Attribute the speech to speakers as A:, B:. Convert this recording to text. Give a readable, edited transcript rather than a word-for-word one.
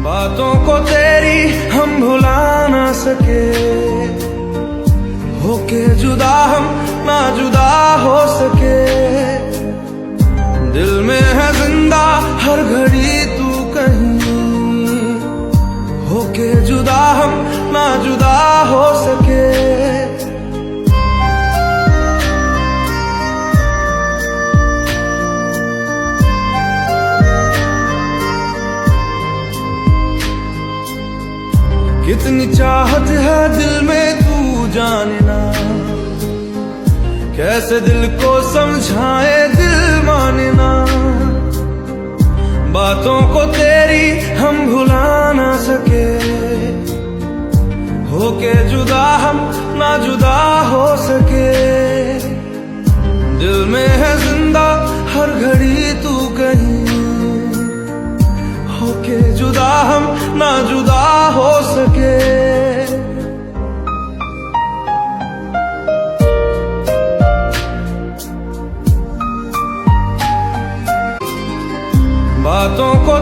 A: बातों को तेरी हम भुला ना सके, होके जुदा हम ना जुदा हो सके। दिल में है जिंदा हर घड़ी तू कहीं, होके जुदा हम ना जुदा हो सके। कितनी चाहत है दिल में तू जाने ना, कैसे दिल को समझाए दिल माने ना। बातों को तेरी हम भुला ना सके, होके जुदा हम ना जुदा हो सके। दिल में है जिंदा हर घड़ी तू कहीं, होके जुदा हम ना जुदा हो सके। बातों को